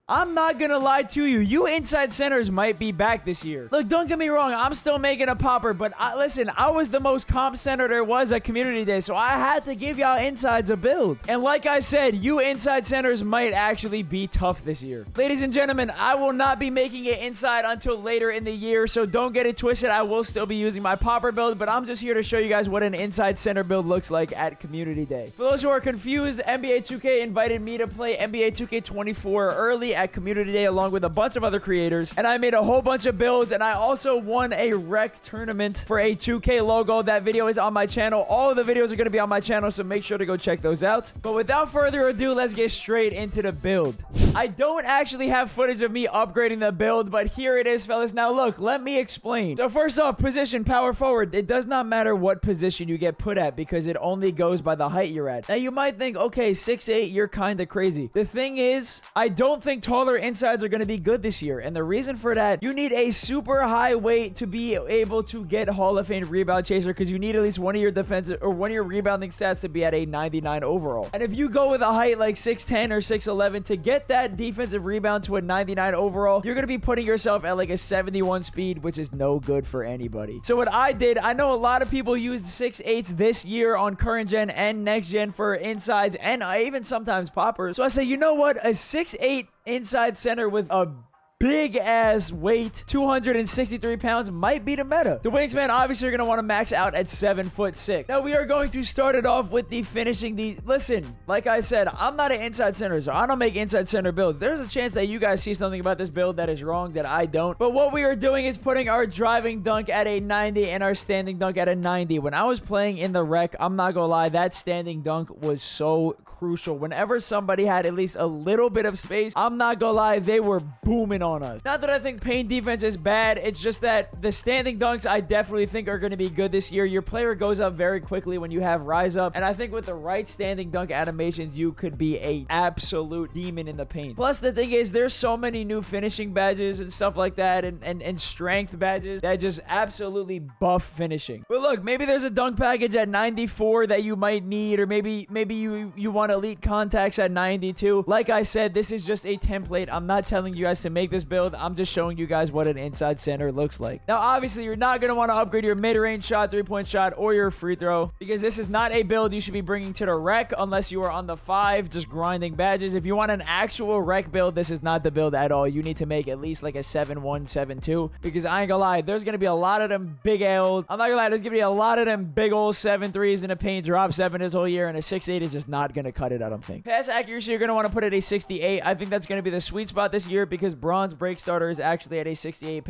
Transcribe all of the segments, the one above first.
I'm not gonna lie to you. You inside centers might be back this year. Look, don't get me wrong. I'm still making a popper, but listen, I was the most comp center there was at Community Day, so I had to give y'all insides a build. And like I said, you inside centers might actually be tough this year. Ladies and gentlemen, I will not be making it inside until later in the year, so don't get it twisted. I will still be using my popper build, but I'm just here to show you guys what an inside center build looks like at Community Day. For those who are confused, NBA 2K invited me to play NBA 2K24 early at Community Day along with a bunch of other creators, and I made a whole bunch of builds, and I also won a rec tournament for a 2K logo. That video is on my channel. All of the videos are going to be on my channel, so make sure to go check those out. But without further ado, let's get straight into the build. I don't actually have footage of me upgrading the build, but here it is, fellas. Now look, let me explain. So first off, position, power forward. It does not matter what position you get put at because it only goes by the height you're at. Now you might think, okay, 6'8", you're kind of crazy. The thing is, I don't think taller insides are going to be good this year, and the reason for that, you need a super high weight to be able to get Hall of Fame rebound chaser because you need at least one of your defensive or one of your rebounding stats to be at a 99 overall. And if you go with a height like 6'10 or 6'11 to get that defensive rebound to a 99 overall, you're going to be putting yourself at like a 71 speed, which is no good for anybody. So what I did, I know a lot of people used 6'8s this year on current gen and next gen for insides and even sometimes poppers. So I say, you know what? A 6'8 inside center with a big ass weight, 263 pounds, might be the meta. The wingspan, obviously, you're going to want to max out at 7'6". Now, we are going to start it off with the finishing. Listen, like I said, I'm not an inside center, so I don't make inside center builds. There's a chance that you guys see something about this build that is wrong that I don't. But what we are doing is putting our driving dunk at a 90 and our standing dunk at a 90. When I was playing in the rec, I'm not going to lie, that standing dunk was so crucial. Whenever somebody had at least a little bit of space, I'm not going to lie, they were booming on us. Not that I think paint defense is bad. It's just that the standing dunks I definitely think are going to be good this year. Your player goes up very quickly when you have rise up. And I think with the right standing dunk animations, you could be a absolute demon in the paint. Plus, the thing is, there's so many new finishing badges and stuff like that and strength badges that just absolutely buff finishing. But look, maybe there's a dunk package at 94 that you might need, or maybe you want elite contacts at 92. Like I said, this is just a template. I'm not telling you guys to make this build. I'm just showing you guys what an inside center looks like. Now, obviously, you're not going to want to upgrade your mid-range shot, three-point shot, or your free throw because this is not a build you should be bringing to the rec unless you are on the 5 just grinding badges. If you want an actual rec build, this is not the build at all. You need to make at least like a 7'1", 7'2", because I ain't gonna lie, there's going to be a lot of them big old, I'm not gonna lie, there's going to be a lot of them big old 7'3s in the paint, drop 7 this whole year, and a 6'8 is just not going to cut it, I don't think. Pass accuracy, you're going to want to put it at a 68. I think that's going to be the sweet spot this year because bronze break starter is actually at a 68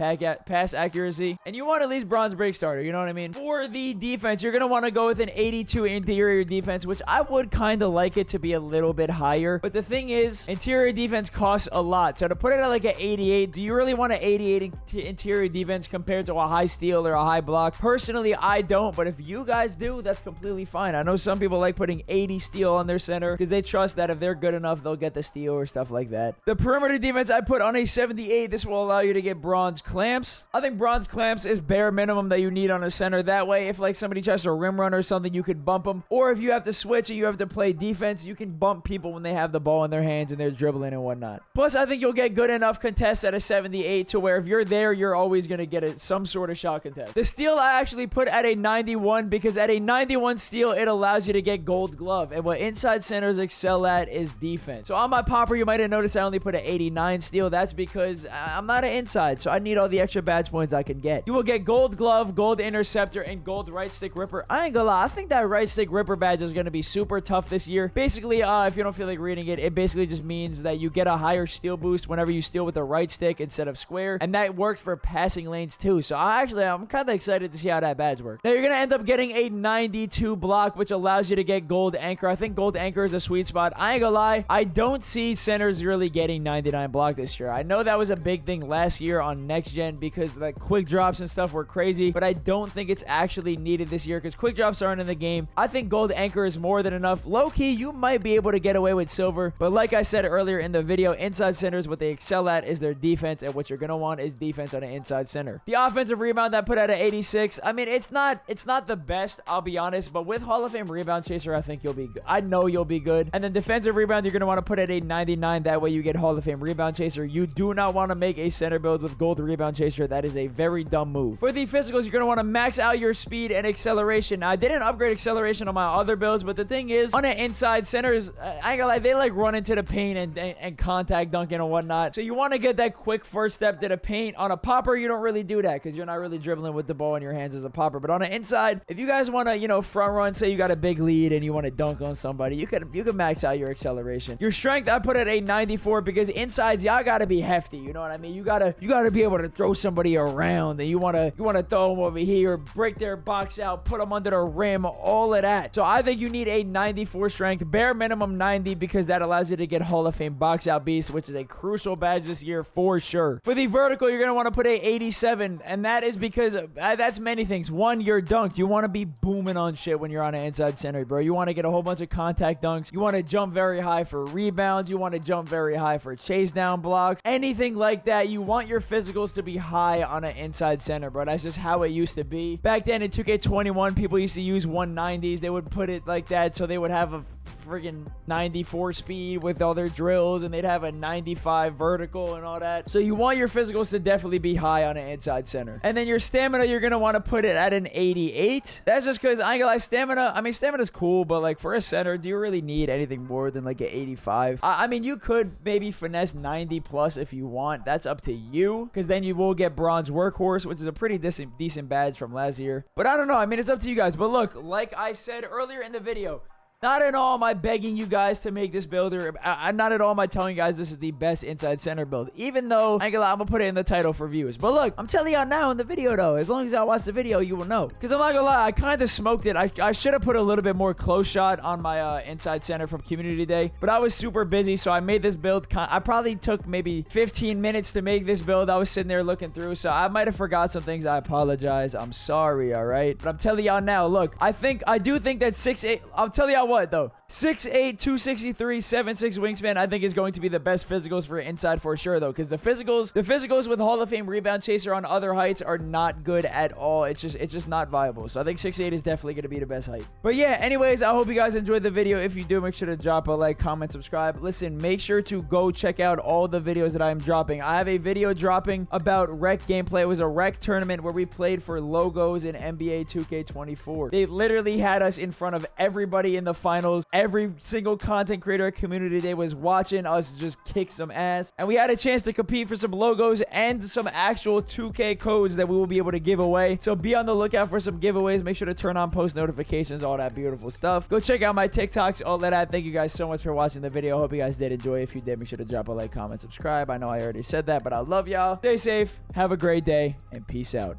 pass accuracy, and you want at least bronze break starter, you know what I mean? For the defense, you're going to want to go with an 82 interior defense, which I would kind of like it to be a little bit higher, but the thing is, interior defense costs a lot, so to put it at like an 88, do you really want an 88 interior defense compared to a high steal or a high block? Personally, I don't, but if you guys do, that's completely fine. I know some people like putting 80 steal on their center because they trust that if they're good enough, they'll get the steal or stuff like that. The perimeter defense I put on a 78. This will allow you to get bronze clamps. I think bronze clamps is bare minimum that you need on a center. That way, if like somebody tries to rim run or something, you could bump them. Or if you have to switch and you have to play defense, you can bump people when they have the ball in their hands and they're dribbling and whatnot. Plus, I think you'll get good enough contests at a 78 to where if you're there, you're always going to get some sort of shot contest. The steal I actually put at a 91 because at a 91 steal, it allows you to get gold glove. And what inside centers excel at is defense. So on my popper, you might have noticed I only put an 89 steal. That's because I'm not an inside, so I need all the extra badge points I can get. You will get gold glove, gold interceptor, and gold right stick ripper. I ain't gonna lie, I think that right stick ripper badge is gonna be super tough this year. Basically, if you don't feel like reading it, it basically just means that you get a higher steal boost whenever you steal with the right stick instead of square, and that works for passing lanes too. So I'm kind of excited to see how that badge works. Now you're gonna end up getting a 92 block, which allows you to get gold anchor. I think gold anchor is a sweet spot. I ain't gonna lie, I don't see centers really getting 99 block this year. I know know that was a big thing last year on next gen because like quick drops and stuff were crazy, but I don't think it's actually needed this year because quick drops aren't in the game. I think gold anchor is more than enough. Low-key, you might be able to get away with silver, but like I said earlier in the video, inside centers, what they excel at is their defense, and what you're gonna want is defense on an inside center. The offensive rebound that put out at 86, I mean, it's not the best, I'll be honest, but with Hall of Fame rebound chaser, I think you'll be good. I know you'll be good. And then defensive rebound, you're gonna want to put at a 99. That way you get Hall of Fame rebound chaser. You do not want to make a center build with gold rebound chaser. That is a very dumb move. For the physicals, you're gonna want to max out your speed and acceleration. Now, I didn't upgrade acceleration on my other builds, but the thing is, on an inside centers, I ain't gonna lie, they like run into the paint and contact dunking and whatnot. So you want to get that quick first step to the paint. On a popper, you don't really do that because you're not really dribbling with the ball in your hands as a popper. But on an inside, if you guys want to, you know, front run, say you got a big lead and you want to dunk on somebody, you can max out your acceleration. Your strength, I put at a 94 because insides, y'all gotta be hefty. You know what I mean? You gotta be able to throw somebody around, and you wanna throw them over here, break their box out, put them under the rim, all of that. So I think you need a 94 strength, bare minimum 90, because that allows you to get Hall of Fame box out beast, which is a crucial badge this year for sure. For the vertical, you're gonna want to put a 87, and that is because that's many things. One, you're dunked. You want to be booming on shit when you're on an inside center, bro. You want to get a whole bunch of contact dunks. You want to jump very high for rebounds. You want to jump very high for chase down blocks. Anything like that. You want your physicals to be high on an inside center, bro. That's just how it used to be. Back then in 2K21, people used to use 190s. They would put it like that so they would have a friggin' 94 speed with all their drills, and they'd have a 95 vertical and all that. So you want your physicals to definitely be high on an inside center. And then your stamina, you're gonna want to put it at an 88. That's just because I ain't gonna lie, stamina, I mean, stamina's cool, but like for a center, do you really need anything more than like an 85? I mean, you could maybe finesse 90 plus if you want. That's up to you, because then you will get bronze workhorse, which is a pretty decent badge from last year. But I don't know, I mean, it's up to you guys. But look, like I said earlier in the video, not at all am I begging you guys to make this build, or not at all am I telling you guys this is the best inside center build, even though I'm gonna put it in the title for viewers. But look, I'm telling y'all now in the video though, as long as y'all watch the video, you will know. Because I'm not gonna lie, I kind of smoked it. I should have put a little bit more close shot on my inside center from community day, but I was super busy, so I made this build. I probably took maybe 15 minutes to make this build. I was sitting there looking through, so I might have forgot some things. I apologize. I'm sorry, all right? But I'm telling y'all now, look, I do think that 6'8", I'll tell y'all what though, 6'8", 263, 7'6" wingspan, I think is going to be the best physicals for inside for sure though, because the physicals with Hall of Fame rebound chaser on other heights are not good at all. It's just not viable. So I think 6'8" is definitely going to be the best height. But yeah, anyways, I hope you guys enjoyed the video. If you do, make sure to drop a like, comment, subscribe. Listen, make sure to go check out all the videos that I am dropping. I have a video dropping about rec gameplay. It was a rec tournament where we played for logos in NBA 2K24. They literally had us in front of everybody in the finals. Every single content creator at community day was watching us just kick some ass, and we had a chance to compete for some logos and some actual 2K codes that we will be able to give away. So be on the lookout for some giveaways. Make sure to turn on post notifications, all that beautiful stuff. Go check out my TikToks, all that. Thank you guys so much for watching the video. Hope you guys did enjoy. If you did, make sure to drop a like, comment, subscribe. I know I already said that, but I love y'all. Stay safe, have a great day, and peace out.